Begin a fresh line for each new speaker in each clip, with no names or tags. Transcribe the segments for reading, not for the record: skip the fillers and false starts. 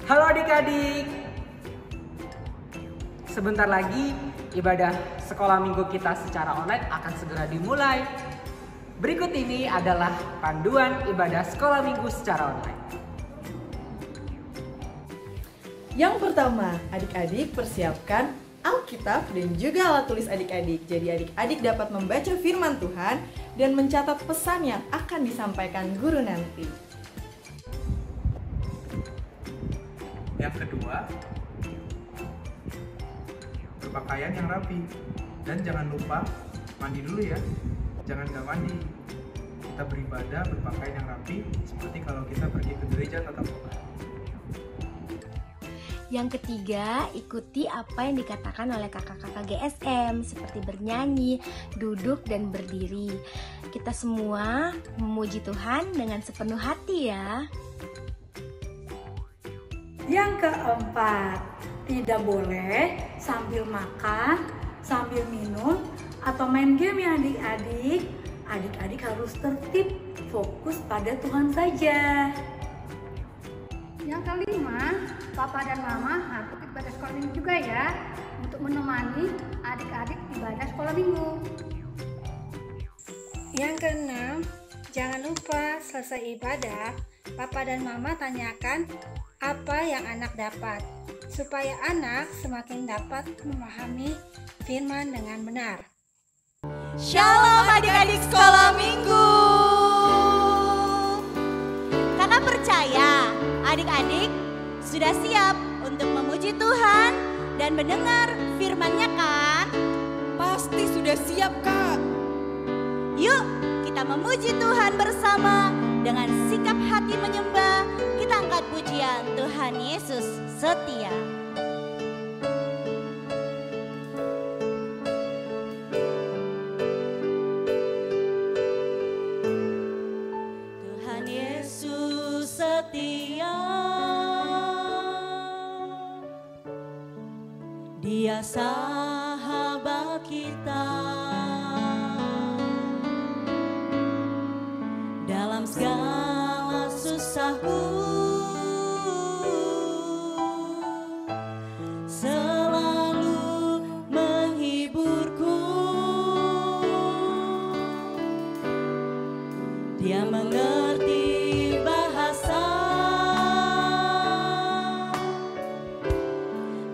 Halo adik-adik. Sebentar lagi ibadah sekolah minggu kita secara online akan segera dimulai. Berikut ini adalah panduan ibadah sekolah minggu secara online.
Yang pertama, adik-adik persiapkan Alkitab dan juga alat tulis adik-adik. Jadi adik-adik dapat membaca firman Tuhan dan mencatat pesan yang akan disampaikan guru nanti.
Yang kedua, berpakaian yang rapi. Dan jangan lupa mandi dulu ya. Jangan gak mandi. Kita beribadah berpakaian yang rapi seperti kalau kita pergi ke gereja tatap muka.
Yang ketiga, ikuti apa yang dikatakan oleh kakak-kakak GSM seperti bernyanyi, duduk, dan berdiri. Kita semua memuji Tuhan dengan sepenuh hati ya.
Yang keempat, tidak boleh sambil makan, sambil minum, atau main game ya adik-adik. Adik-adik harus tertib, fokus pada Tuhan saja.
Yang kelima, Papa dan Mama harus ikut ibadah sekolah minggu juga ya, untuk menemani adik-adik ibadah sekolah minggu.
Yang keenam, jangan lupa selesai ibadah, Papa dan Mama tanyakan apa yang anak dapat, supaya anak semakin dapat memahami firman dengan benar.
Shalom adik-adik sekolah minggu. Kakak percaya adik-adik sudah siap untuk memuji Tuhan dan mendengar firman-Nya kan?
Pasti sudah siap, Kak.
Yuk kita memuji Tuhan bersama dengan sikap hati menyembah. Kita angkat pujian Tuhan Yesus setia. Tuhan Yesus setia, Dia sahabat kita. Dalam segala susahku selalu menghiburku. Dia mengerti bahasa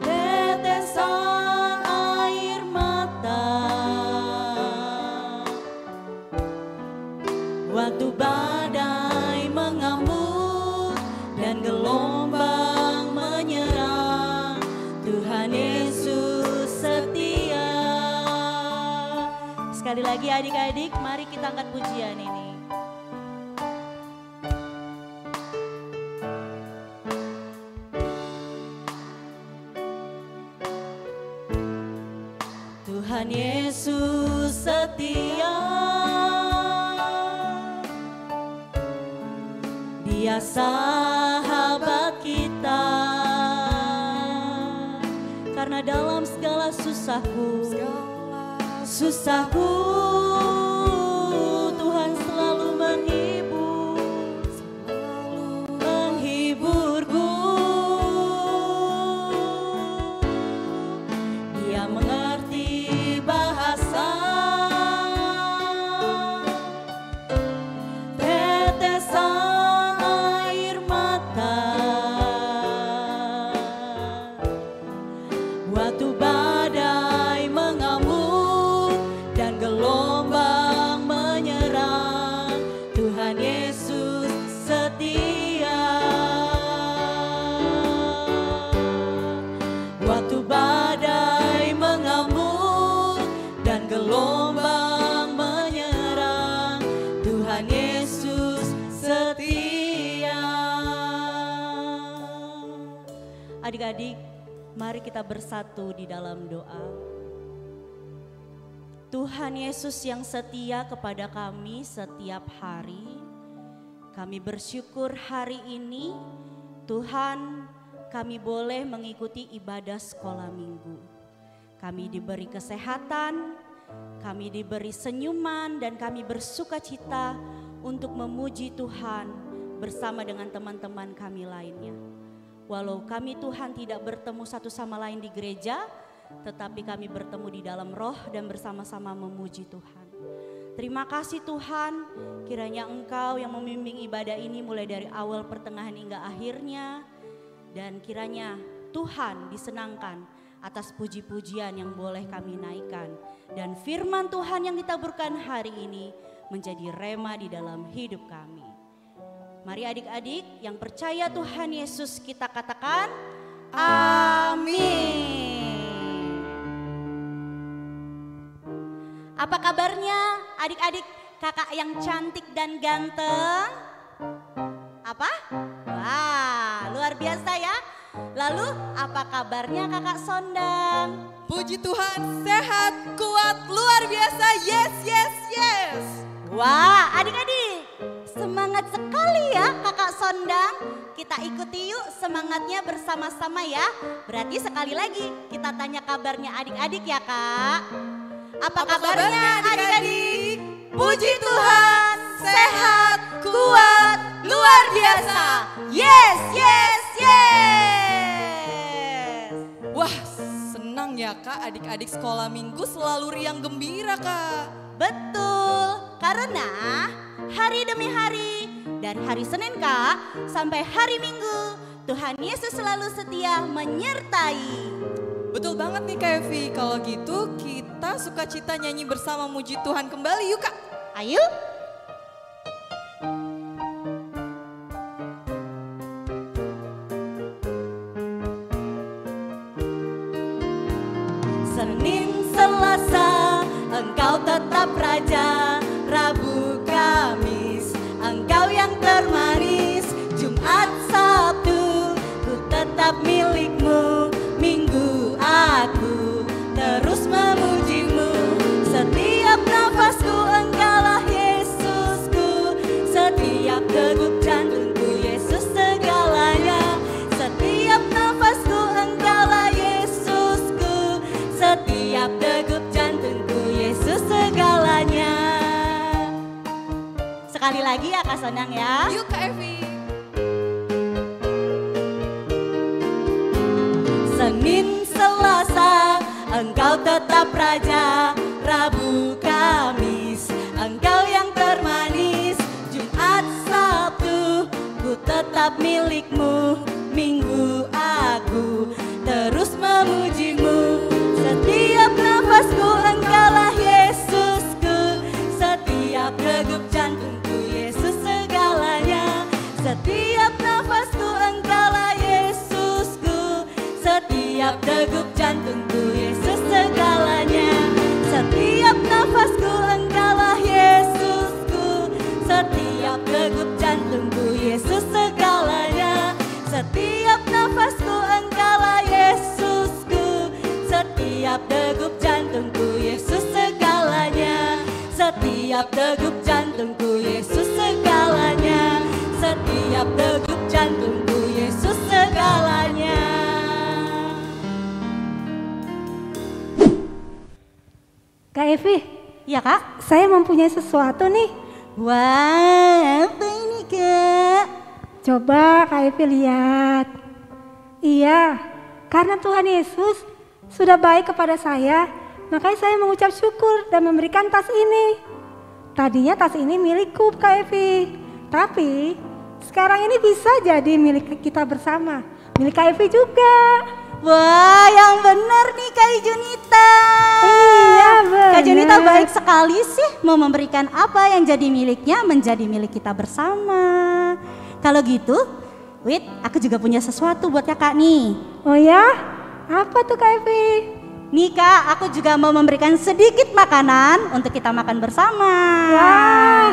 tetesan air mata waktu badai mengamuk dan gelombang menyerang. Tuhan Yesus setia. Sekali lagi adik-adik, mari kita angkat pujian ini. Tuhan Yesus setia, Dia sahabat kita. Karena dalam segala susahku, Tuhan selalu menghiburku. Dia mengerti bahasa tetesan air mata waktu badai mengamuk dan gelombang menyerang. Tuhan Yesus setia. Waktu badai mengamuk dan gelombang menyerang, Tuhan Yesus setia. Adik-adik, mari kita bersatu di dalam doa. Tuhan Yesus yang setia kepada kami setiap hari, kami bersyukur hari ini Tuhan, kami boleh mengikuti ibadah sekolah minggu. Kami diberi kesehatan, kami diberi senyuman, dan kami bersuka cita untuk memuji Tuhan bersama dengan teman-teman kami lainnya. walau kami Tuhan tidak bertemu satu sama lain di gereja, tetapi kami bertemu di dalam roh dan bersama-sama memuji Tuhan. Terima kasih Tuhan, kiranya Engkau yang membimbing ibadah ini mulai dari awal, pertengahan hingga akhirnya. Dan kiranya Tuhan disenangkan atas puji-pujian yang boleh kami naikkan. Dan firman Tuhan yang ditaburkan hari ini menjadi rema di dalam hidup kami. Mari adik-adik yang percaya Tuhan Yesus kita katakan amin. Apa kabarnya adik-adik kakak yang cantik dan ganteng? Apa? Wah, luar biasa ya. Lalu apa kabarnya kakak Sondang?
Puji Tuhan, sehat, kuat, luar biasa. Yes, yes, yes.
Wah, adik-adik, semangat sekali ya kakak Sondang. Kita ikuti yuk semangatnya bersama-sama ya. Berarti sekali lagi kita tanya kabarnya adik-adik ya kak. Apa kabarnya adik-adik? Puji Tuhan, sehat, kuat, luar biasa. Yes, yes, yes.
Wah, senang ya Kak, adik-adik sekolah minggu selalu riang gembira Kak.
Betul, karena hari demi hari, dari hari Senin Kak sampai hari Minggu, Tuhan Yesus selalu setia menyertai.
Betul banget nih Kak Evi, kalau gitu kita sukacita nyanyi bersama muji Tuhan kembali yuk Kak.
Ayo. Senin, Selasa, Engkau tetap Raja. Rabu, Kamis, Engkau yang termanis. Jumat, Sabtu, ku tetap milik-Mu. Minggu, aku terus memuji-Mu. Setiap nafasku Engkaulah Yesusku. Setiap degup jantungku Yesus segalanya. Setiap nafasku Engkaulah Yesusku. Setiap degup jantungku Yesus segalanya. Sekali lagi ya Kak Sondang ya.
Yuk Kak Evi.
Senin, Selasa, Engkau tetap Raja. Rabu, Kamis, Engkau yang termanis. Jumat, Sabtu, ku tetap milik-Mu. Minggu, aku terus memuji-Mu. Setiap nafasku Engkaulah Yesusku. Setiap degup jantungku Yesus segalanya. Setiap nafasku Engkaulah Yesusku. Setiap degup jantungku Yesus segalanya. Setiap nafasku Engkaulah Yesusku. Setiap degup jantungku Yesus segalanya. Setiap nafasku Engkaulah Yesusku. Setiap degup jantungku Yesus segalanya. Setiap degup jantungku Yesus segalanya. Setiap degup jantungku Yesus segalanya.
Kak Evi,
Ya Kak?
saya mempunyai sesuatu nih.
Wah, apa ini Kak?
Coba Kak Evi lihat. Iya, karena Tuhan Yesus sudah baik kepada saya, makanya saya mengucap syukur dan memberikan tas ini. Tadinya tas ini milikku Kak Evi, tapi sekarang ini bisa jadi milik kita bersama, milik Kak Evi juga.
Wah, yang benar nih Kak Junita.
Iya benar.
Kak Junita baik sekali sih mau memberikan apa yang jadi miliknya menjadi milik kita bersama. Kalau gitu, Wit, aku juga punya sesuatu buat kakak nih.
Oh ya? Apa tuh Kak Evi?
Nih Kak, aku juga mau memberikan sedikit makanan untuk kita makan bersama.
Wah,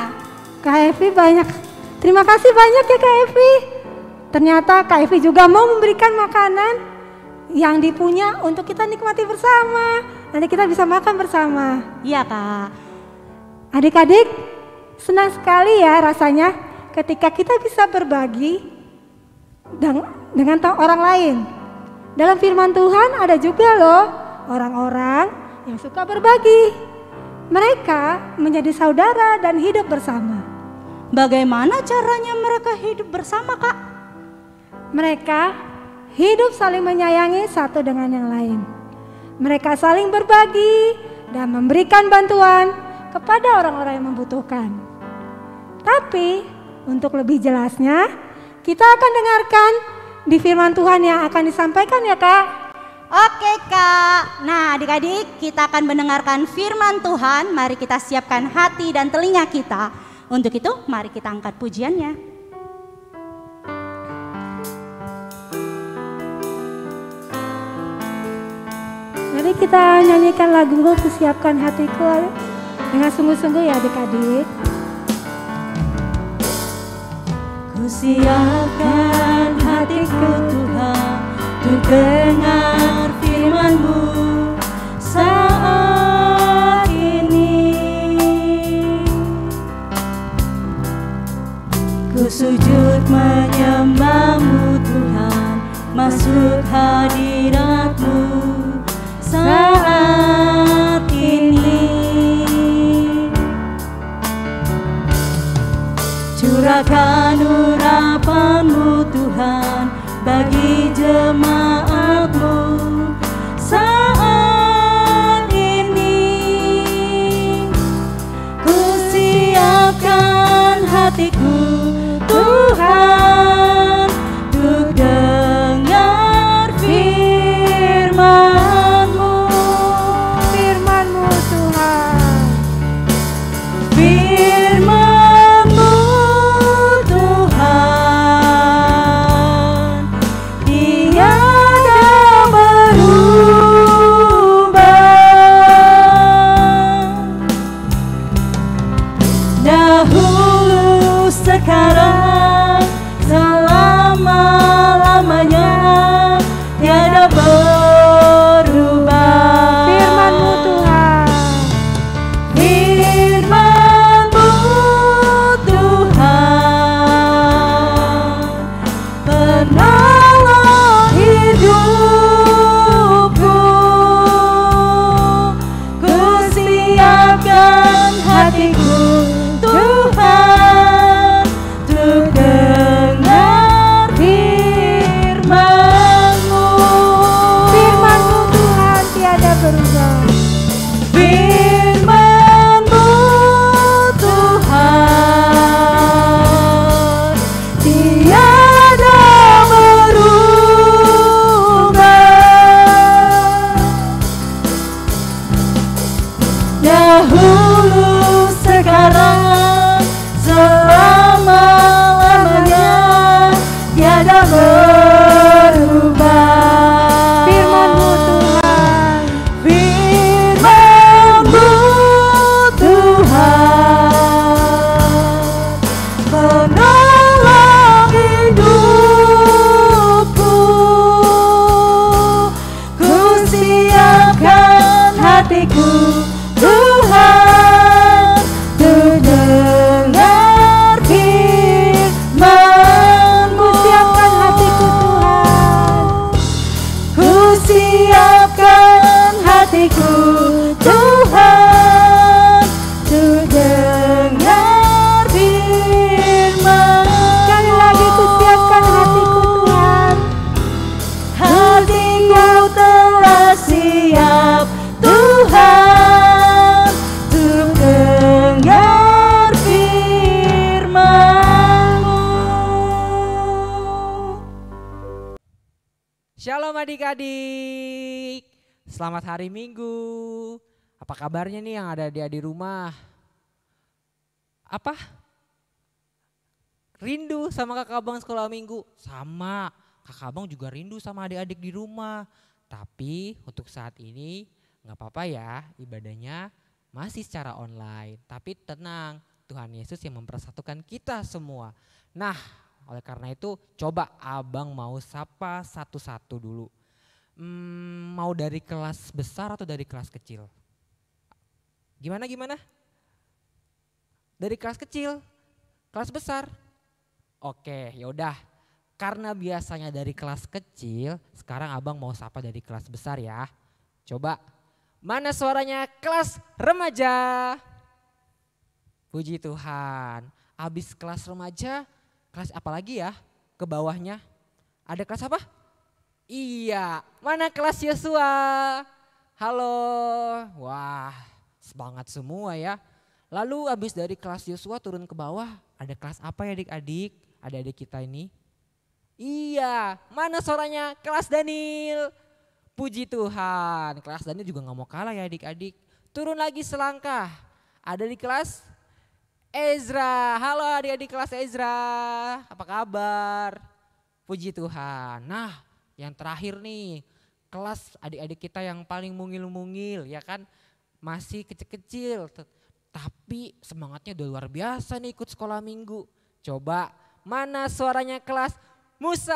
Kak Evi banyak. Terima kasih banyak ya Kak Evi. Ternyata Kak Evi juga mau memberikan makanan yang dipunya untuk kita nikmati bersama. Nanti kita bisa makan bersama.
Iya Kak.
Adik-adik, senang sekali ya rasanya ketika kita bisa berbagi dengan orang lain. Dalam firman Tuhan ada juga loh orang-orang yang suka berbagi. Mereka menjadi saudara dan hidup bersama.
Bagaimana caranya mereka hidup bersama Kak?
Mereka hidup saling menyayangi satu dengan yang lain. Mereka saling berbagi dan memberikan bantuan kepada orang-orang yang membutuhkan. Tapi untuk lebih jelasnya, kita akan dengarkan di firman Tuhan yang akan disampaikan ya Kak.
Oke Kak, nah adik-adik kita akan mendengarkan firman Tuhan. Mari kita siapkan hati dan telinga kita. Untuk itu mari kita angkat pujiannya.
Mari kita nyanyikan lagu Kusiapkan Hatiku dengan sungguh-sungguh ya adik-adik.
Kusiapkan hatiku Tuhan untuk dengar firman-Mu saat ini. Ku sujud menyembah-Mu Tuhan, masuk hadirat-Mu saat ini. Curahkan urapan-Mu Tuhan bagi jemaat-Mu saat ini. Ku siapkan hatiku Tuhan untuk dengar firman-Mu.
Firman-Mu Tuhan.
Firman-Mu Tuhan, tiada berubah. Dahulu, sekarang, selama-lamanya, tiada berubah.
Firman-Mu Tuhan.
Firman-Mu Tuhan, penolong hidupku. Ku siapkan hatiku Tuhan untuk dengar firman-Mu.
Firman-Mu Tuhan tiada berubah.
Firman-Mu Tuhan, tiada berubah. Dahulu, sekarang, selama-lamanya, tiada berubah.
Firman-Mu Tuhan.
Firman-Mu Tuhan, penolong hidupku. Ku siapkan hatiku Tuhan untuk dengar firman-Mu.
Ku siapkan hatiku Tuhan.
Ku siapkan hatiku Tuhan untuk dengar firman.
Sekali lagi ku siapkan hatiku Tuhan.
Hatiku telah siap Tuhan untuk dengar firman-Mu.
Shalom adik-adik. Selamat hari Minggu. Apa kabarnya nih yang ada di rumah? Apa? Rindu sama kakak abang sekolah minggu? Sama, kakak abang juga rindu sama adik-adik di rumah. Tapi untuk saat ini gak apa-apa ya, ibadahnya masih secara online. Tapi tenang, Tuhan Yesus yang mempersatukan kita semua. Nah, oleh karena itu coba abang mau sapa satu-satu dulu. Mau dari kelas besar atau dari kelas kecil? Gimana? Dari kelas kecil, kelas besar? Oke, yaudah. Karena biasanya dari kelas kecil, sekarang abang mau sapa dari kelas besar ya. Coba, mana suaranya kelas remaja? Puji Tuhan, abis kelas remaja, kelas apa lagi ya ke bawahnya? Ada kelas apa? Iya, mana kelas Yosua? Halo, wah semangat semua ya. Lalu habis dari kelas Yosua turun ke bawah, ada kelas apa ya adik-adik? Adik-adik kita ini. Iya, mana suaranya? Kelas Daniel. Puji Tuhan, kelas Daniel juga gak mau kalah ya adik-adik. Turun lagi selangkah, ada di kelas Ezra. Halo adik-adik kelas Ezra, apa kabar? Puji Tuhan. Nah yang terakhir nih, kelas adik-adik kita yang paling mungil-mungil ya kan. Masih kecil-kecil tapi semangatnya udah luar biasa nih ikut sekolah minggu. Coba mana suaranya kelas Musa?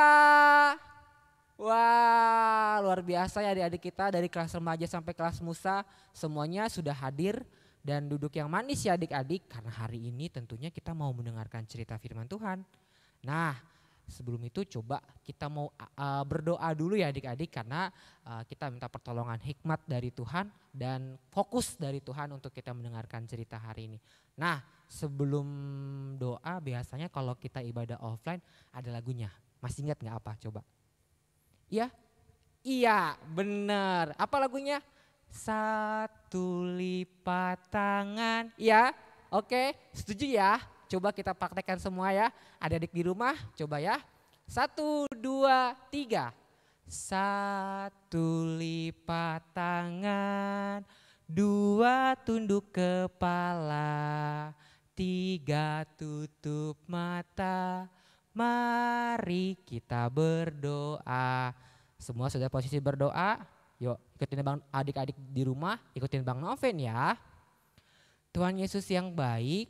Wah luar biasa ya adik-adik kita dari kelas remaja sampai kelas Musa semuanya sudah hadir dan duduk yang manis ya adik-adik karena hari ini tentunya kita mau mendengarkan cerita firman Tuhan. Nah sebelum itu coba kita mau berdoa dulu ya adik-adik karena kita minta pertolongan hikmat dari Tuhan dan fokus dari Tuhan untuk kita mendengarkan cerita hari ini. Nah sebelum doa biasanya kalau kita ibadah offline ada lagunya. Masih ingat gak apa coba? Iya? Iya bener. Apa lagunya? Satu lipat tangan. Iya? Oke setuju ya? Coba kita praktekkan semua ya. Adik-adik di rumah coba ya. 1, 2, 3. Satu lipat tangan. 2 tunduk kepala. 3 tutup mata. Mari kita berdoa. Semua sudah posisi berdoa? Yuk ikutin bang adik-adik di rumah, ikutin Bang Noven ya. Tuhan Yesus yang baik,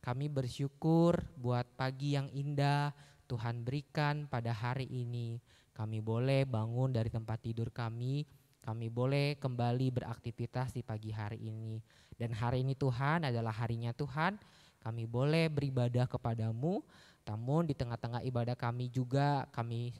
kami bersyukur buat pagi yang indah Tuhan berikan pada hari ini. Kami boleh bangun dari tempat tidur kami boleh kembali beraktivitas di pagi hari ini. Dan hari ini Tuhan adalah harinya Tuhan, kami boleh beribadah kepadamu. Namun di tengah-tengah ibadah kami juga kami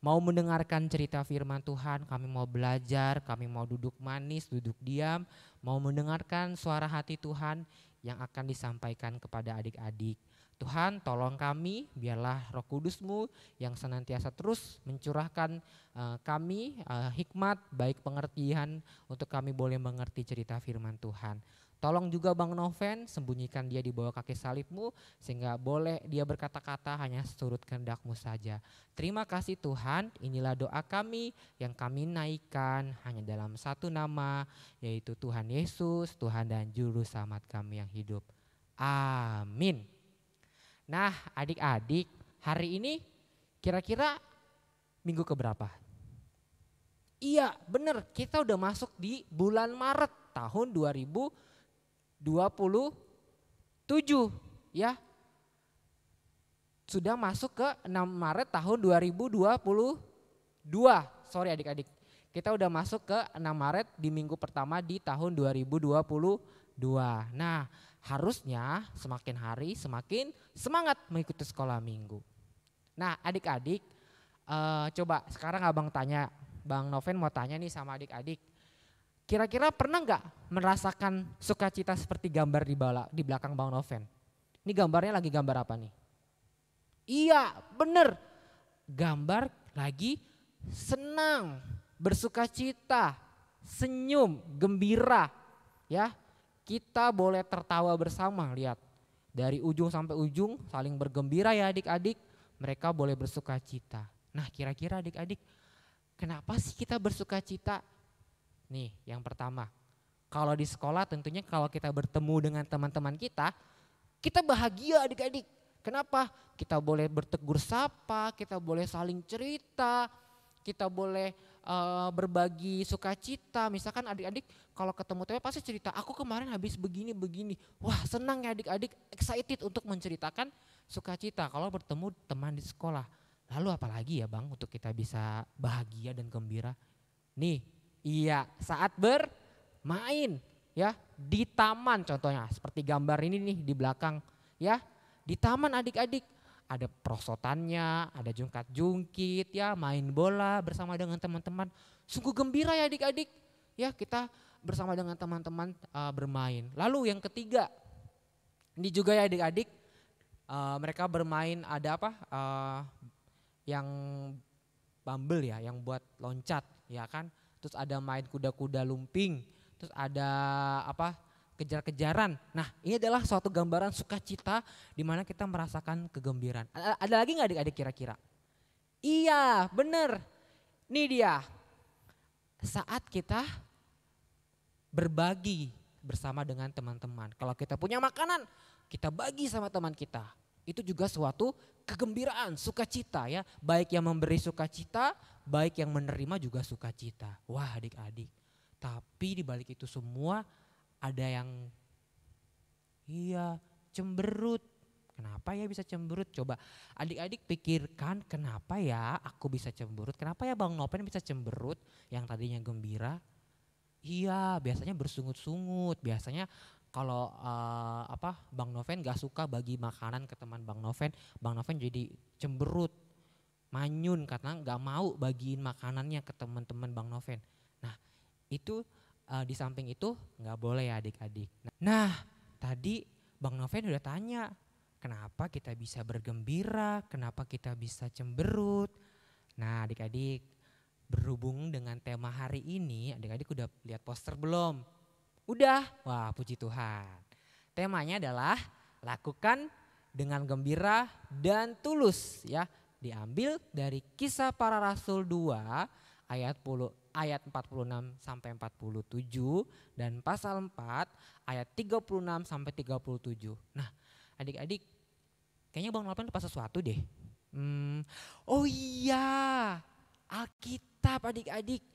mau mendengarkan cerita firman Tuhan, kami mau belajar, kami mau duduk manis, duduk diam, mau mendengarkan suara hati Tuhan yang akan disampaikan kepada adik-adik. Tuhan tolong kami, biarlah Roh Kudus-Mu yang senantiasa terus mencurahkan kami hikmat baik pengertian untuk kami boleh mengerti cerita firman Tuhan. Tolong juga Bang Noven sembunyikan dia di bawah kaki salib-Mu sehingga boleh dia berkata-kata hanya seturut kehendak-Mu saja. Terima kasih Tuhan, inilah doa kami yang kami naikkan hanya dalam satu nama yaitu Tuhan Yesus, Tuhan dan Juru Selamat kami yang hidup. Amin. Nah adik-adik hari ini kira-kira minggu keberapa? Iya bener kita udah masuk di bulan Maret tahun 2027 ya. Sudah masuk ke 6 Maret tahun 2022. Sorry adik-adik. Kita udah masuk ke 6 Maret di minggu pertama di tahun 2022. Nah harusnya semakin hari semakin semangat mengikuti sekolah minggu. Nah adik-adik coba sekarang abang tanya, Bang Noven mau tanya nih sama adik-adik. Kira-kira pernah nggak merasakan sukacita seperti gambar di belakang Bang Noven? Ini gambarnya lagi gambar apa nih? Iya bener, gambar lagi senang, bersukacita, senyum, gembira ya. Kita boleh tertawa bersama, lihat dari ujung sampai ujung saling bergembira ya adik-adik. Mereka boleh bersukacita. Nah kira-kira adik-adik kenapa sih kita bersukacita? Nih yang pertama, kalau di sekolah tentunya kalau kita bertemu dengan teman-teman kita bahagia adik-adik. Kenapa? Kita boleh bertegur sapa, kita boleh saling cerita, kita boleh berbagi sukacita. Misalkan adik-adik kalau ketemu teman pasti cerita, aku kemarin habis begini-begini. Wah senang ya adik-adik, excited untuk menceritakan sukacita kalau bertemu teman di sekolah. Lalu apalagi ya Bang untuk kita bisa bahagia dan gembira? Nih iya saat bermain ya di taman contohnya seperti gambar ini nih di belakang ya. Di taman adik-adik ada perosotannya, ada jungkat-jungkit ya, main bola bersama dengan teman-teman. Sungguh gembira ya adik-adik ya kita bersama dengan teman-teman bermain. Lalu yang ketiga ini juga ya adik-adik mereka bermain ada apa yang bumble ya yang buat loncat ya kan. Terus ada main kuda-kuda lumping, terus ada apa? Kejar-kejaran. Nah, ini adalah suatu gambaran sukacita di mana kita merasakan kegembiraan. Ada lagi nggak adik-adik kira-kira? Iya, bener. Nih dia. Saat kita berbagi bersama dengan teman-teman. Kalau kita punya makanan, kita bagi sama teman kita. Itu juga suatu kegembiraan, sukacita ya. Baik yang memberi sukacita, baik yang menerima juga sukacita. Wah, adik-adik. Tapi di balik itu semua ada yang cemberut. Kenapa ya bisa cemberut? Coba adik-adik pikirkan kenapa ya aku bisa cemberut? Kenapa ya Bang Noven bisa cemberut yang tadinya gembira? Iya, biasanya bersungut-sungut. Biasanya kalau Bang Noven gak suka bagi makanan ke teman Bang Noven jadi cemberut, manyun karena gak mau bagiin makanannya ke teman-teman Bang Noven. Nah itu di samping itu nggak boleh ya adik-adik. Nah tadi Bang Noven udah tanya kenapa kita bisa bergembira, kenapa kita bisa cemberut. Nah adik-adik berhubung dengan tema hari ini, adik-adik udah lihat poster belum? Udah? Wah puji Tuhan. Temanya adalah lakukan dengan gembira dan tulus ya. Diambil dari Kisah Para Rasul 2 ayat 46 sampai 47 dan pasal 4 ayat 36 sampai 37. Nah, adik-adik kayaknya Bang Noven lupa sesuatu deh. Oh iya, Alkitab adik-adik.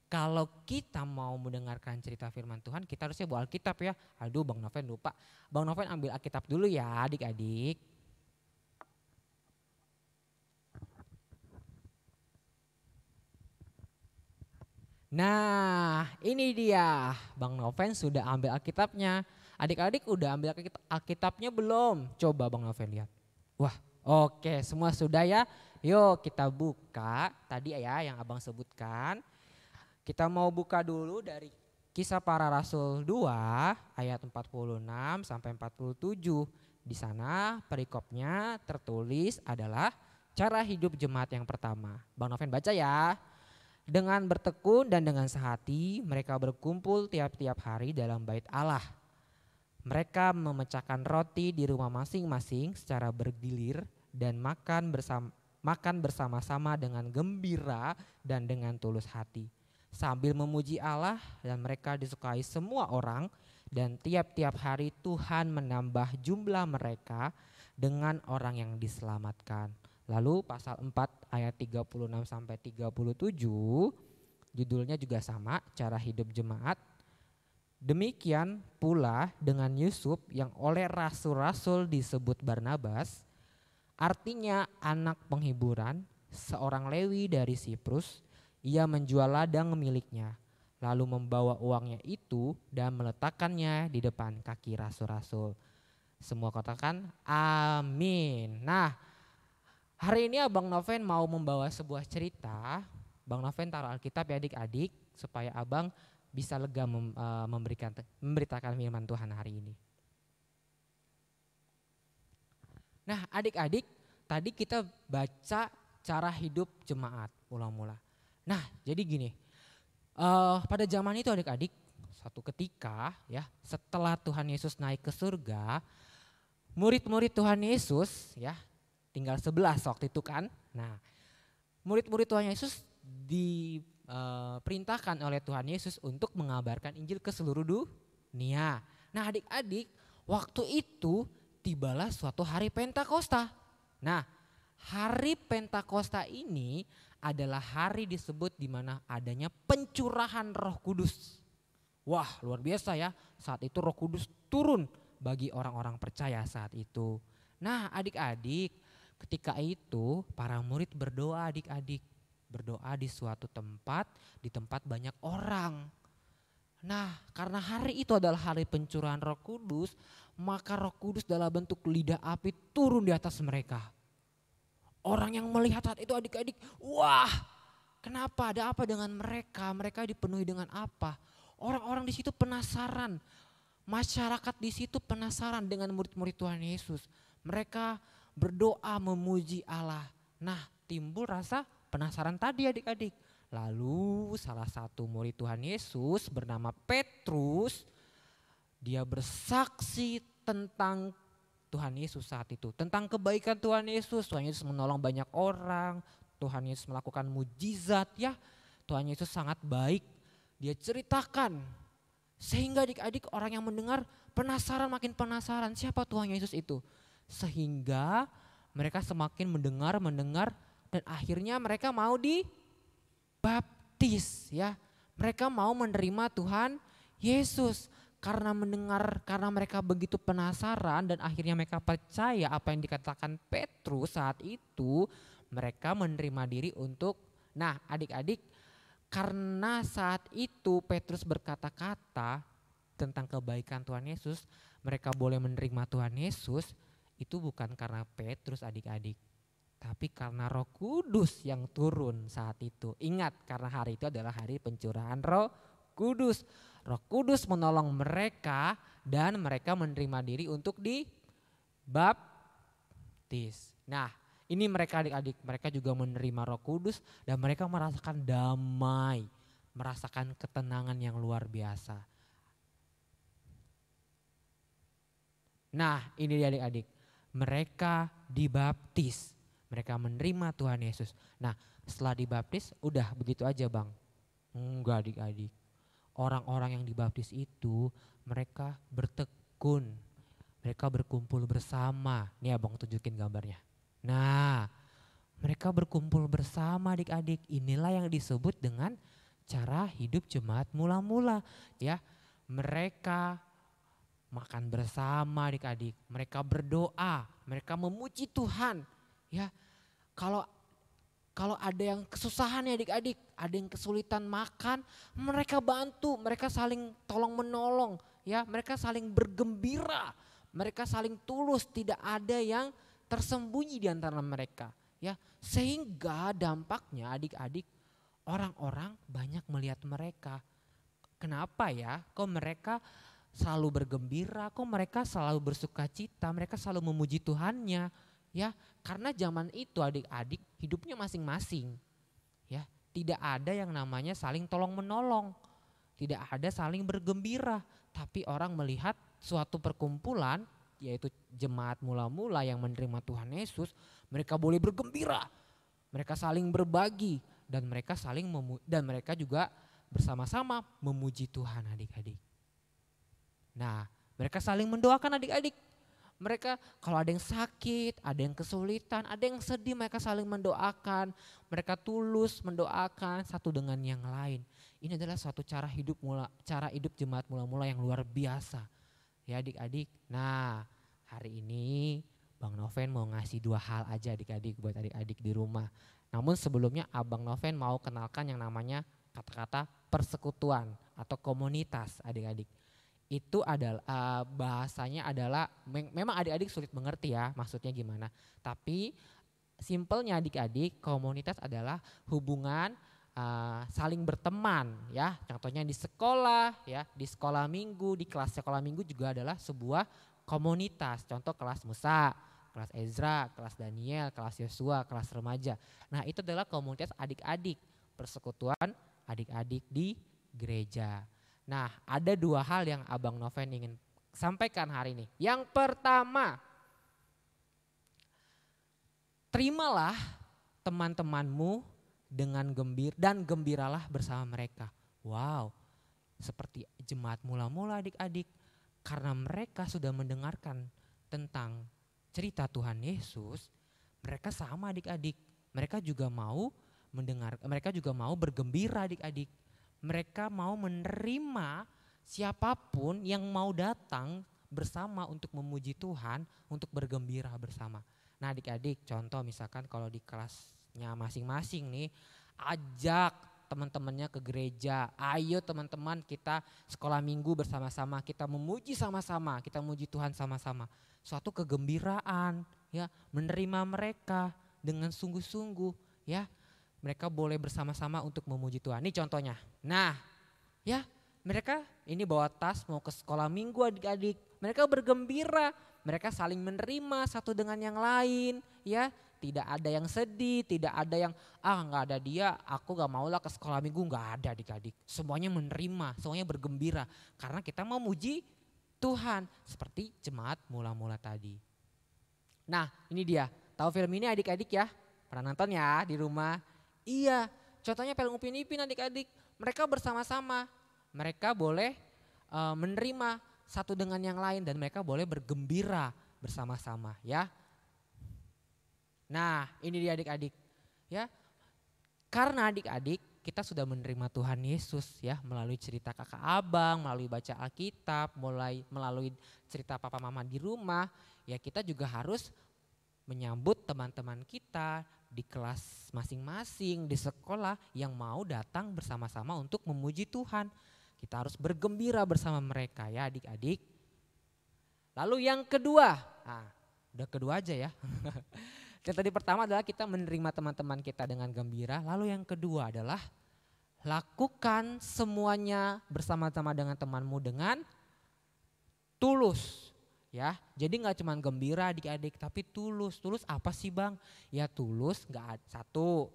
Kalau kita mau mendengarkan cerita firman Tuhan, kita harusnya bawa Alkitab ya. Aduh, Bang Noven lupa. Bang Noven ambil Alkitab dulu ya adik-adik. Nah ini dia, Bang Noven sudah ambil Alkitabnya. Adik-adik udah ambil Alkitabnya belum? Coba Bang Noven lihat. Wah oke, semua sudah ya. Yuk kita buka tadi ya yang abang sebutkan. Kita mau buka dulu dari Kisah Para Rasul 2 ayat 46 sampai 47. Di sana perikopnya tertulis adalah cara hidup jemaat yang pertama. Bang Noven baca ya. Dengan bertekun dan dengan sehati mereka berkumpul tiap-tiap hari dalam bait Allah. Mereka memecahkan roti di rumah masing-masing secara bergilir dan makan bersama-sama dengan gembira dan dengan tulus hati. Sambil memuji Allah dan mereka disukai semua orang dan tiap-tiap hari Tuhan menambah jumlah mereka dengan orang yang diselamatkan. Lalu pasal 4 ayat 36 sampai 37 judulnya juga sama, cara hidup jemaat. Demikian pula dengan Yusuf yang oleh rasul-rasul disebut Barnabas, artinya anak penghiburan, seorang Lewi dari Siprus. Ia menjual ladang miliknya, lalu membawa uangnya itu dan meletakkannya di depan kaki rasul-rasul. Semua katakan amin. Nah, hari ini Abang Noven mau membawa sebuah cerita. Bang Noven taruh Alkitab ya adik-adik supaya abang bisa lega memberitakan firman Tuhan hari ini. Nah adik-adik tadi kita baca cara hidup jemaat mula-mula. Nah jadi gini, pada zaman itu adik-adik suatu ketika ya setelah Tuhan Yesus naik ke surga, murid-murid Tuhan Yesus ya tinggal 11 waktu itu kan. Nah murid-murid Tuhan Yesus diperintahkan oleh Tuhan Yesus untuk mengabarkan Injil ke seluruh dunia. Nah adik-adik waktu itu tibalah suatu hari Pentakosta. Nah hari Pentakosta ini adalah hari disebut di mana adanya pencurahan Roh Kudus. Wah luar biasa ya, saat itu Roh Kudus turun bagi orang-orang percaya saat itu. Nah adik-adik ketika itu para murid berdoa adik-adik. Berdoa di suatu tempat, di tempat banyak orang. Nah karena hari itu adalah hari pencurahan Roh Kudus, maka Roh Kudus dalam bentuk lidah api turun di atas mereka. Orang yang melihat saat itu adik-adik, wah kenapa, ada apa dengan mereka? Mereka dipenuhi dengan apa? Orang-orang di situ penasaran, masyarakat di situ penasaran dengan murid-murid Tuhan Yesus. Mereka berdoa memuji Allah. Nah timbul rasa penasaran tadi adik-adik. Lalu salah satu murid Tuhan Yesus bernama Petrus, dia bersaksi tentang Tuhan Yesus saat itu. Tentang kebaikan Tuhan Yesus. Tuhan Yesus menolong banyak orang. Tuhan Yesus melakukan mujizat ya. Tuhan Yesus sangat baik. Dia ceritakan. Sehingga adik-adik orang yang mendengar penasaran, makin penasaran siapa Tuhan Yesus itu. Sehingga mereka semakin mendengar dan akhirnya mereka mau dibaptis ya. Mereka mau menerima Tuhan Yesus. Karena mereka begitu penasaran dan akhirnya mereka percaya apa yang dikatakan Petrus saat itu, mereka menerima diri untuk, nah adik-adik, karena saat itu Petrus berkata-kata tentang kebaikan Tuhan Yesus, mereka boleh menerima Tuhan Yesus, itu bukan karena Petrus adik-adik, tapi karena Roh Kudus yang turun saat itu. Ingat, karena hari itu adalah hari pencurahan Roh Kudus. Roh Kudus menolong mereka dan mereka menerima diri untuk dibaptis. Nah, ini mereka adik-adik, mereka juga menerima Roh Kudus dan mereka merasakan damai, merasakan ketenangan yang luar biasa. Nah, ini dia adik-adik, mereka dibaptis, mereka menerima Tuhan Yesus. Nah, setelah dibaptis udah begitu aja Bang? Enggak adik-adik. Orang-orang yang dibaptis itu mereka bertekun, mereka berkumpul bersama. Nih Abang tunjukin gambarnya. Nah, mereka berkumpul bersama adik-adik. Inilah yang disebut dengan cara hidup jemaat mula-mula. Ya, mereka makan bersama adik-adik. Mereka berdoa, mereka memuji Tuhan. Ya, kalau ada yang kesusahan ya adik-adik, ada yang kesulitan makan, mereka bantu, mereka saling tolong menolong, ya, mereka saling bergembira, mereka saling tulus, tidak ada yang tersembunyi di antara mereka, ya. Sehingga dampaknya adik-adik, orang-orang banyak melihat mereka. Kenapa ya? Kok mereka selalu bergembira, kok mereka selalu bersukacita, mereka selalu memuji Tuhannya, ya. Karena zaman itu adik-adik hidupnya masing-masing, ya. Tidak ada yang namanya saling tolong menolong, tidak ada saling bergembira. Tapi orang melihat suatu perkumpulan, yaitu jemaat mula-mula yang menerima Tuhan Yesus, mereka boleh bergembira, mereka saling berbagi dan mereka mereka juga bersama-sama memuji Tuhan adik-adik. Nah, mereka saling mendoakan adik-adik. Mereka kalau ada yang sakit, ada yang kesulitan, ada yang sedih, mereka saling mendoakan. Mereka tulus mendoakan satu dengan yang lain. Ini adalah suatu cara hidup jemaat mula-mula yang luar biasa. Ya adik-adik. Nah, hari ini Bang Noven mau ngasih 2 hal aja adik-adik buat adik-adik di rumah. Namun sebelumnya Abang Noven mau kenalkan yang namanya kata-kata persekutuan atau komunitas adik-adik. Itu adalah bahasanya adalah memang adik-adik sulit mengerti ya maksudnya gimana. Tapi simpelnya adik-adik, komunitas adalah hubungan saling berteman ya. Contohnya di sekolah ya, di sekolah minggu, di kelas sekolah minggu juga adalah sebuah komunitas. Contoh kelas Musa, kelas Ezra, kelas Daniel, kelas Yosua, kelas remaja. Nah, itu adalah komunitas adik-adik, persekutuan adik-adik di gereja. Nah, ada 2 hal yang Abang Noven ingin sampaikan hari ini. Yang pertama, terimalah teman-temanmu dengan gembiralah bersama mereka. Wow, seperti jemaat mula-mula adik-adik. Karena mereka sudah mendengarkan tentang cerita Tuhan Yesus, mereka sama adik-adik. Mereka juga mau bergembira adik-adik. Mereka mau menerima siapapun yang mau datang bersama untuk memuji Tuhan, untuk bergembira bersama. Nah adik-adik, contoh misalkan kalau di kelasnya masing-masing nih, ajak teman-temannya ke gereja. Ayo teman-teman, kita sekolah minggu bersama-sama, kita memuji sama-sama, kita memuji Tuhan sama-sama. Suatu kegembiraan ya, menerima mereka dengan sungguh-sungguh ya. Mereka boleh bersama-sama untuk memuji Tuhan. Ini contohnya. Nah, ya, mereka ini bawa tas mau ke sekolah minggu adik-adik. Mereka bergembira, mereka saling menerima satu dengan yang lain, ya. Tidak ada yang sedih, tidak ada yang nggak ada dia, aku gak maulah ke sekolah minggu, nggak ada adik-adik. Semuanya menerima, semuanya bergembira karena kita mau muji Tuhan seperti jemaat mula-mula tadi. Nah ini dia, tahu film ini adik-adik ya? Pernah nonton ya di rumah? Iya, contohnya film Upin Ipin adik-adik. Mereka bersama-sama, mereka boleh menerima satu dengan yang lain dan mereka boleh bergembira bersama-sama ya. Nah ini dia adik-adik ya. Karena adik-adik kita sudah menerima Tuhan Yesus ya melalui cerita kakak abang, melalui baca Alkitab, melalui cerita papa mama di rumah. Ya kita juga harus menyambut teman-teman kita di kelas masing-masing, di sekolah yang mau datang bersama-sama untuk memuji Tuhan. Kita harus bergembira bersama mereka ya adik-adik. Lalu yang kedua, udah kedua aja ya. Yang tadi pertama adalah kita menerima teman-teman kita dengan gembira. Lalu yang kedua adalah lakukan semuanya bersama-sama dengan temanmu dengan tulus. Ya, jadi nggak cuma gembira adik-adik, tapi tulus. Tulus apa sih bang? Ya tulus satu,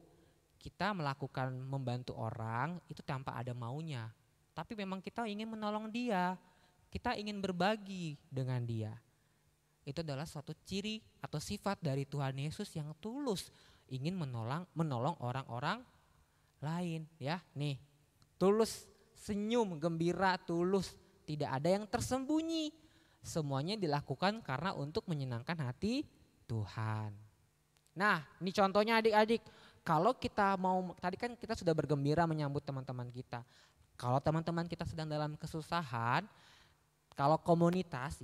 kita melakukan membantu orang itu tanpa ada maunya. Tapi memang kita ingin menolong dia, kita ingin berbagi dengan dia. Itu adalah suatu ciri atau sifat dari Tuhan Yesus yang tulus ingin menolong orang-orang lain ya. Nih, tulus, senyum, gembira, tulus, tidak ada yang tersembunyi. Semuanya dilakukan karena untuk menyenangkan hati Tuhan. Nah, ini contohnya adik-adik. Kalau kita mau, tadi kan kita sudah bergembira menyambut teman-teman kita. Kalau teman-teman kita sedang dalam kesusahan, kalau komunitas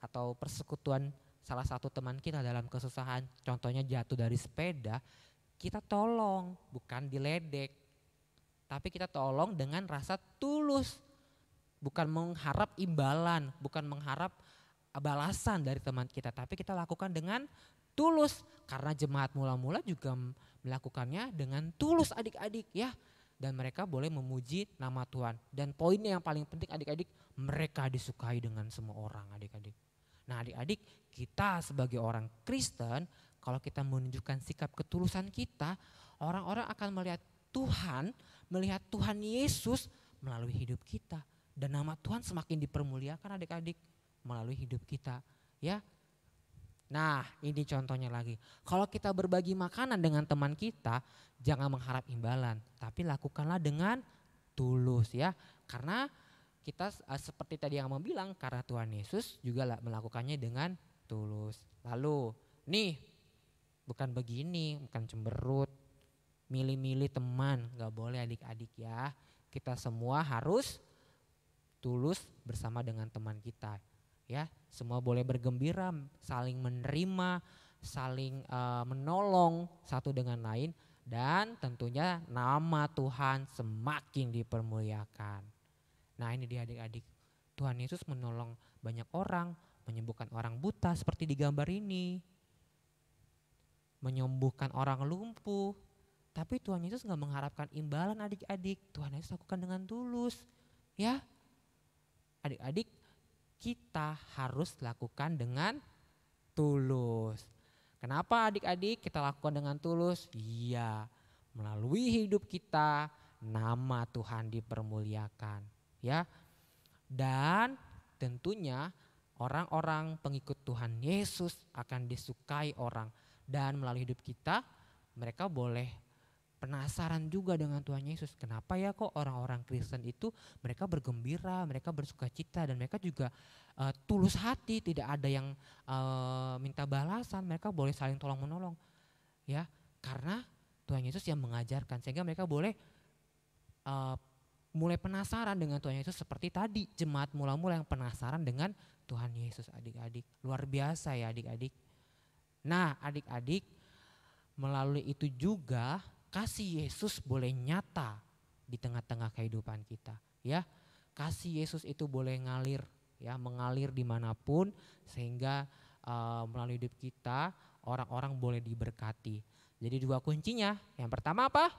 atau persekutuan salah satu teman kita dalam kesusahan, contohnya jatuh dari sepeda, kita tolong, bukan diledek. Tapi kita tolong dengan rasa tulus, bukan mengharap imbalan, bukan mengharap balasan dari teman kita, tapi kita lakukan dengan tulus. Karena jemaat mula-mula juga melakukannya dengan tulus adik-adik ya. Dan mereka boleh memuji nama Tuhan. Dan poinnya yang paling penting adik-adik, mereka disukai dengan semua orang adik-adik. Nah adik-adik, kita sebagai orang Kristen, kalau kita menunjukkan sikap ketulusan kita, orang-orang akan melihat Tuhan Yesus melalui hidup kita. Dan nama Tuhan semakin dipermuliakan adik-adik melalui hidup kita ya. Nah ini contohnya lagi, kalau kita berbagi makanan dengan teman kita, jangan mengharap imbalan, tapi lakukanlah dengan tulus ya. Karena kita seperti tadi yang mau bilang, karena Tuhan Yesus juga melakukannya dengan tulus. Lalu nih, bukan begini, bukan cemberut, milih-milih teman, gak boleh adik-adik ya. Kita semua harus tulus bersama dengan teman kita. Ya, semua boleh bergembira, saling menerima, saling menolong satu dengan lain, dan tentunya nama Tuhan semakin dipermuliakan. Nah ini dia adik-adik, Tuhan Yesus menolong banyak orang, menyembuhkan orang buta seperti di gambar ini, menyembuhkan orang lumpuh. Tapi Tuhan Yesus gak mengharapkan imbalan adik-adik, Tuhan Yesus lakukan dengan tulus. Ya, adik-adik, kita harus lakukan dengan tulus. Kenapa adik-adik kita lakukan dengan tulus? Iya, melalui hidup kita nama Tuhan dipermuliakan ya. Dan tentunya orang-orang pengikut Tuhan Yesus akan disukai orang. Dan melalui hidup kita mereka boleh penasaran juga dengan Tuhan Yesus. Kenapa ya kok orang-orang Kristen itu mereka bergembira, mereka bersukacita, dan mereka juga tulus hati, tidak ada yang minta balasan, mereka boleh saling tolong menolong. Ya, karena Tuhan Yesus yang mengajarkan, sehingga mereka boleh mulai penasaran dengan Tuhan Yesus seperti tadi jemaat mula-mula yang penasaran dengan Tuhan Yesus adik-adik. Luar biasa ya adik-adik. Nah adik-adik, melalui itu juga kasih Yesus boleh nyata di tengah-tengah kehidupan kita ya. Kasih Yesus itu boleh ngalir ya, mengalir dimanapun, sehingga melalui hidup kita orang-orang boleh diberkati. Jadi dua kuncinya, yang pertama apa?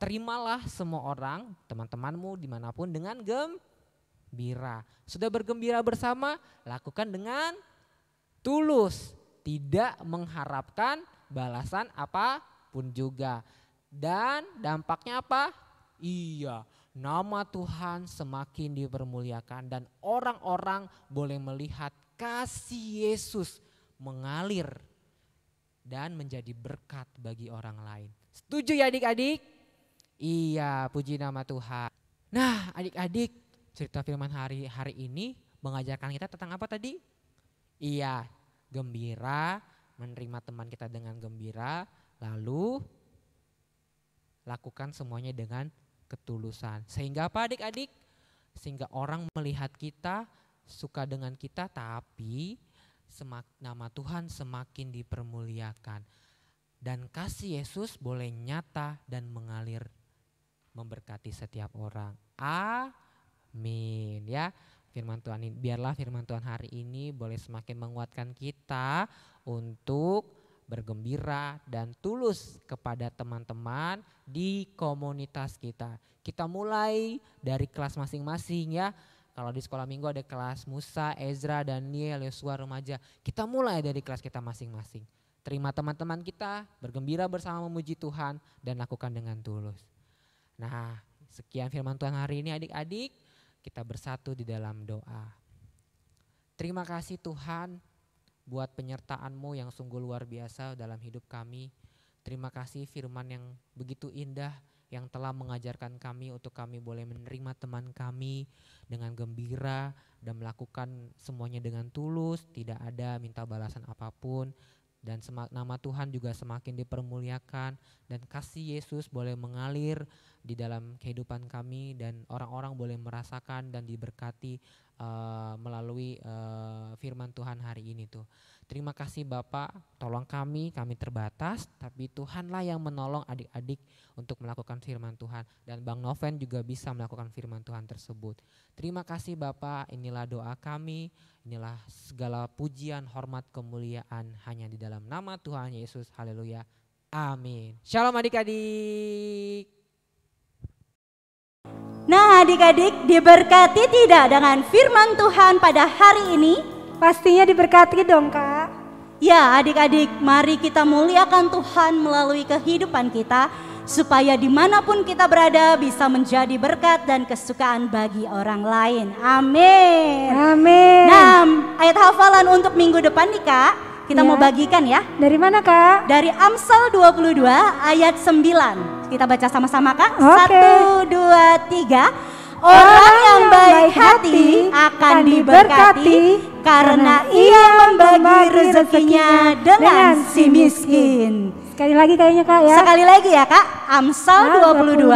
Terimalah semua orang, teman-temanmu dimanapun dengan gembira. Sudah bergembira bersama, lakukan dengan tulus tidak mengharapkan balasan apapun juga. Dan dampaknya apa? Iya, nama Tuhan semakin dipermuliakan dan orang-orang boleh melihat kasih Yesus mengalir dan menjadi berkat bagi orang lain. Setuju ya adik-adik? Iya, puji nama Tuhan. Nah adik-adik, cerita firman hari ini mengajarkan kita tentang apa tadi? Iya, gembira, menerima teman kita dengan gembira, lalu lakukan semuanya dengan ketulusan. Sehingga apa adik-adik? Sehingga orang melihat kita, suka dengan kita, tapi nama Tuhan semakin dipermuliakan. Dan kasih Yesus boleh nyata dan mengalir memberkati setiap orang. Amin ya. Firman Tuhan ini, biarlah firman Tuhan hari ini boleh semakin menguatkan kita untuk bergembira dan tulus kepada teman-teman di komunitas kita. Kita mulai dari kelas masing-masing ya. Kalau di sekolah minggu ada kelas Musa, Ezra, Daniel, Yosua, remaja. Kita mulai dari kelas kita masing-masing. Terima teman-teman kita, bergembira bersama memuji Tuhan dan lakukan dengan tulus. Nah, sekian firman Tuhan hari ini adik-adik. Kita bersatu di dalam doa. Terima kasih Tuhan buat penyertaan-Mu yang sungguh luar biasa dalam hidup kami. Terima kasih firman yang begitu indah yang telah mengajarkan kami untuk kami boleh menerima teman kami dengan gembira dan melakukan semuanya dengan tulus, tidak ada minta balasan apapun. Dan nama Tuhan juga semakin dipermuliakan dan kasih Yesus boleh mengalir di dalam kehidupan kami dan orang-orang boleh merasakan dan diberkati melalui firman Tuhan hari ini tuh. Terima kasih Bapak, tolong kami terbatas, tapi Tuhanlah yang menolong adik-adik untuk melakukan firman Tuhan. Dan Bang Noven juga bisa melakukan firman Tuhan tersebut. Terima kasih Bapak, inilah doa kami, inilah segala pujian, hormat, kemuliaan hanya di dalam nama Tuhan Yesus, haleluya, amin. Shalom adik-adik.
Nah adik-adik, diberkati tidak dengan firman Tuhan pada hari ini?
Pastinya diberkati dong Kak.
Ya adik-adik, mari kita muliakan Tuhan melalui kehidupan kita, supaya dimanapun kita berada bisa menjadi berkat dan kesukaan bagi orang lain. Amin.
Amin.
Nah, ayat hafalan untuk minggu depan nih Kak, kita mau bagikan ya.
Dari mana Kak?
Dari Amsal 22 ayat 9. Kita baca sama-sama Kak.
Oke.
1, 2, 3. Orang yang baik hati akan diberkati karena ia membagi rezekinya dengan si miskin.
Sekali lagi kayaknya Kak ya.
Sekali lagi ya Kak. Amsal 22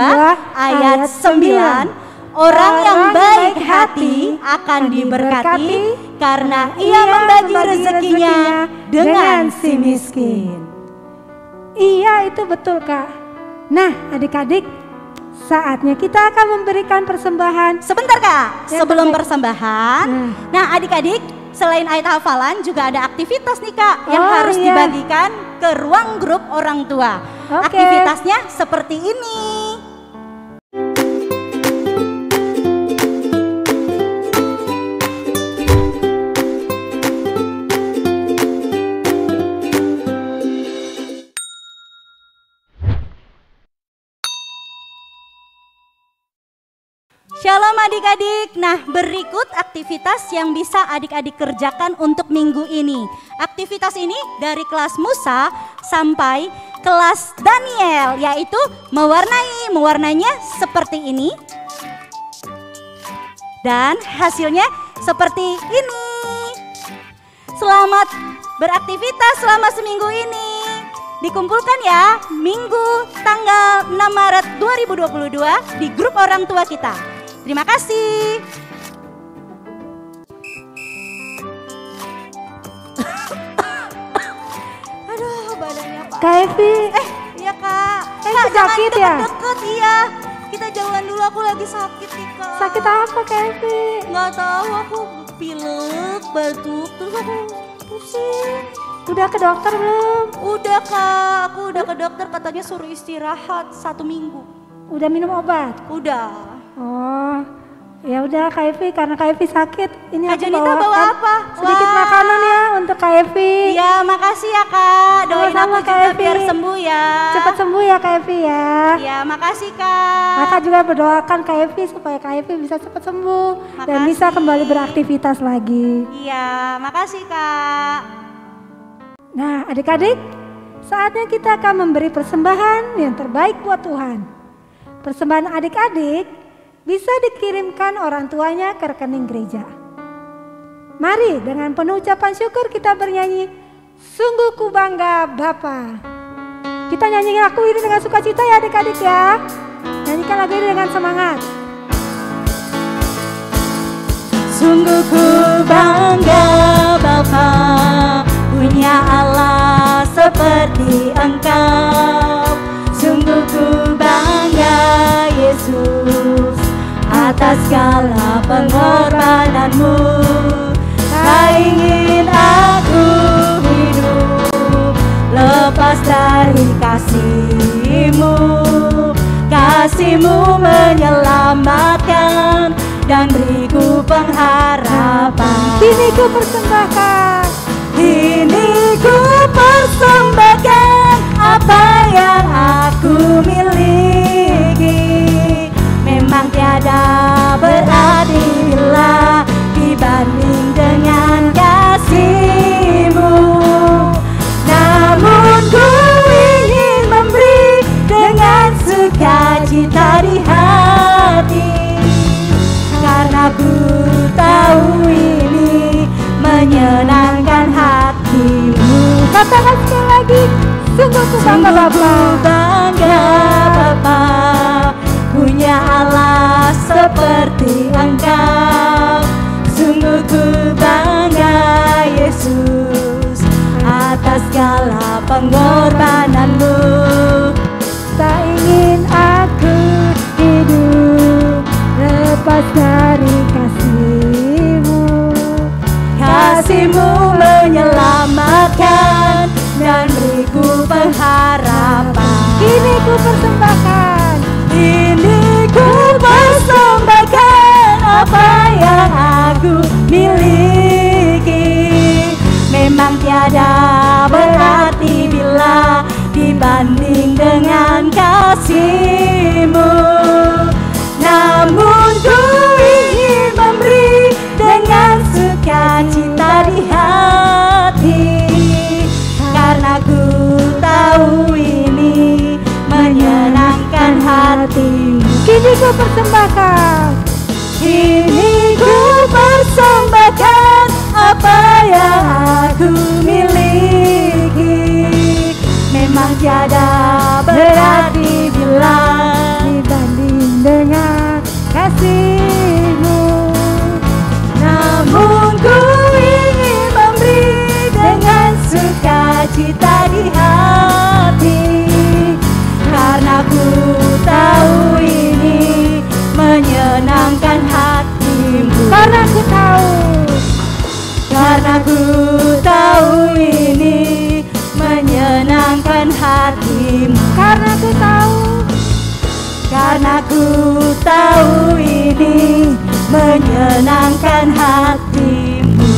ayat 9. Orang yang baik hati akan diberkati karena ia membagi rezekinya dengan si miskin.
Iya itu betul Kak. Nah adik-adik, saatnya kita akan memberikan persembahan.
Sebentar Kak, sebelum persembahan. Nah adik-adik, selain ayat hafalan juga ada aktivitas nih Kak yang harus dibagikan ke ruang grup orang tua. Aktivitasnya seperti ini. Shalom adik-adik. Nah, berikut aktivitas yang bisa adik-adik kerjakan untuk minggu ini. Aktivitas ini dari kelas Musa sampai kelas Daniel, yaitu mewarnainya seperti ini. Dan hasilnya seperti ini. Selamat beraktivitas selama seminggu ini. Dikumpulkan ya, Minggu tanggal 6 Maret 2022 di grup orang tua kita. Terima kasih. Aduh, badannya Pak.
Kak Evi.
Iya Kak.
Kak sakit ya?
Deket, iya. Kita jauhan dulu, aku lagi sakit nih Kak.
Sakit apa Kak Evi?
Nggak tahu, aku pilek, batuk, terus aku pusing.
Udah ke dokter belum?
Udah Kak, aku udah ke dokter, katanya suruh istirahat 1 minggu.
Udah minum obat?
Udah.
Oh, Ya udah Kak Evi, karena Kak Evi sakit, ini
Kak
aku
Junita
bawakan
bawa apa?
sedikit
Wah.
makanan ya untuk Kak Evi.
Iya, makasih ya Kak. Doain
Sama-sama,
aku
Kak
juga
Evi.
biar sembuh ya.
Cepat sembuh ya Kak Evi ya.
Iya, makasih Kak.
Kakak juga berdoakan Kak Evi supaya Kak Evi bisa cepat sembuh dan
Makasih.
bisa kembali beraktivitas lagi.
Iya, makasih Kak.
Nah adik-adik, saatnya kita akan memberi persembahan yang terbaik buat Tuhan. Persembahan adik-adik bisa dikirimkan orang tuanya ke rekening gereja. Mari dengan penuh ucapan syukur kita bernyanyi, sungguh ku bangga Bapa. Kita nyanyi lagu ini dengan sukacita ya adik-adik ya. Nyanyikan lagu ini dengan semangat.
Sungguh ku bangga Bapa, punya Allah seperti Engkau. Sungguh ku bangga Yesus atas segala pengorbananmu. Tak ingin aku hidup lepas dari kasih-Mu. Kasih-Mu menyelamatkan dan beriku pengharapan.
Kini ku persembahkan,
kini ku persembahkan apa yang aku miliki. Memang tiada berarti bila dibanding dengan kasih-Mu. Namun ku ingin memberi dengan sukacita di hati, karena ku tahu ini menyenangkan hati-Mu.
Katakan sekali lagi, sungguh ku bangga Bapa.
Bangga Bapa, punya Allah seperti Engkau. Sungguh ku bangga Yesus atas segala pengorbanan-Mu.
Tak ingin aku hidup lepas dari kasih-Mu.
Kasih-Mu menyelamatkan dan beriku pengharapan.
Kini ku persembahkan,
kini ku persembahkan apa yang aku miliki. Memang tiada berarti bila dibanding dengan kasih-Mu. Namun ku ingin memberi dengan sukacita di hati, karena ku tahu ini menyenangkan hati-Mu.
kini ku persembahkan,
kini ku persembahkan apa yang aku miliki. Memang tiada berarti bila
dibanding dengan kasih-Mu.
Namun ku ingin memberi dengan sukacita di hati, karena ku tahu ini menyenangkan hati-Mu.
Karena ku tahu,
karena ku tahu ini menyenangkan hati-Mu.
karena ku tahu,
Karena ku tahu ini menyenangkan hati-Mu.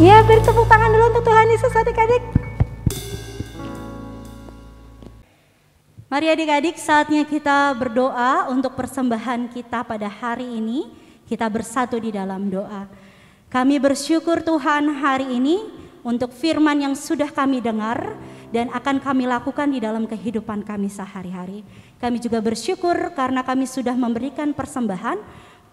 ya beri tepuk tangan dulu untuk Tuhan Yesus adik-adik.
Mari adik-adik, saatnya kita berdoa untuk persembahan kita pada hari ini. Kita bersatu di dalam doa. Kami bersyukur Tuhan hari ini untuk firman yang sudah kami dengar dan akan kami lakukan di dalam kehidupan kami sehari-hari. Kami juga bersyukur karena kami sudah memberikan persembahan,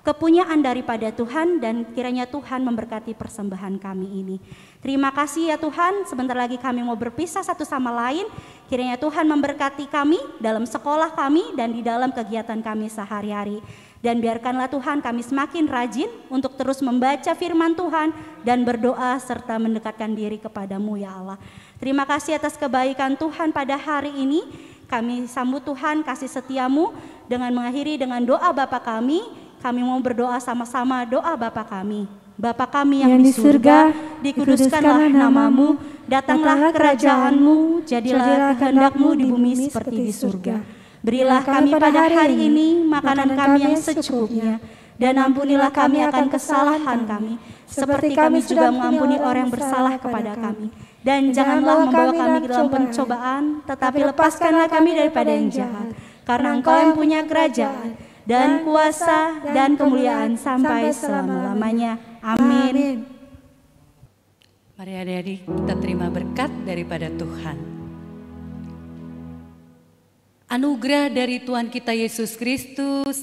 kepunyaan daripada Tuhan, dan kiranya Tuhan memberkati persembahan kami ini. Terima kasih ya Tuhan, sebentar lagi kami mau berpisah satu sama lain. Kiranya Tuhan memberkati kami dalam sekolah kami dan di dalam kegiatan kami sehari-hari. Dan biarkanlah Tuhan kami semakin rajin untuk terus membaca firman Tuhan dan berdoa serta mendekatkan diri kepadamu ya Allah. Terima kasih atas kebaikan Tuhan pada hari ini. Kami sambut Tuhan kasih setiamu dengan mengakhiri dengan doa Bapa kami. Kami mau berdoa sama-sama doa Bapa kami. Bapa kami yang di surga, dikuduskanlah namamu, datanglah kerajaanmu, jadilah kehendak-Mu di bumi seperti di surga. Berilah kami pada hari ini makanan kami yang secukupnya, Dan ampunilah kami akan kesalahan kami, seperti kami juga mengampuni orang yang bersalah kepada kami. Dan janganlah membawa kami ke dalam pencobaan, tetapi lepaskanlah kami daripada yang jahat. Karena Engkau yang punya kerajaan, dan kuasa, dan kemuliaan sampai selama-lamanya. Amin.
Mari adik-adik kita terima berkat daripada Tuhan. Anugerah dari Tuhan kita Yesus Kristus,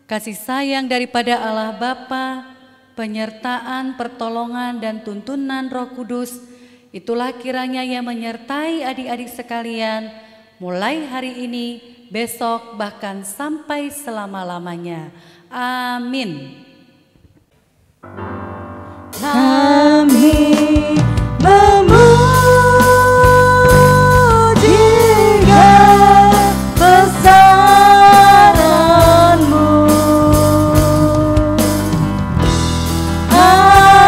kasih sayang daripada Allah Bapa, penyertaan, pertolongan, dan tuntunan Roh Kudus, itulah kiranya yang menyertai adik-adik sekalian, mulai hari ini, besok, bahkan sampai selama-lamanya. Amin.
Kami memuji kebesaran-Mu,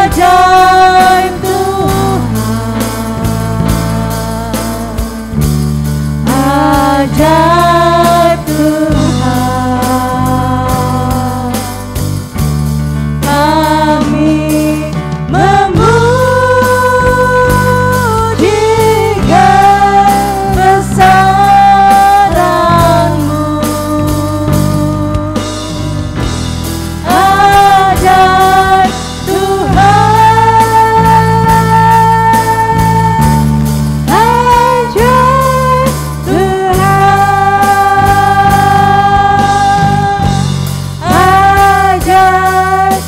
ajaib Tuhan, ajaib Tuhan. Kami memuji kebesaran-Mu, ajaib Tuhan, ajaib Tuhan, ajaib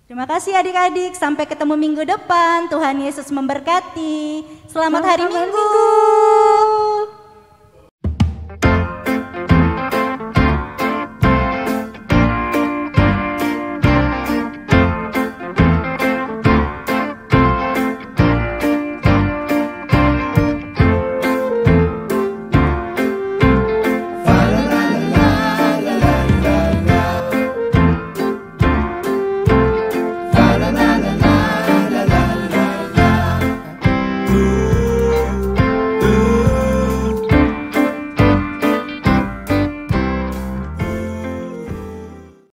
Terima kasih adik-adik, sampai ketemu minggu depan. Tuhan Yesus memberkati. Selamat hari Minggu.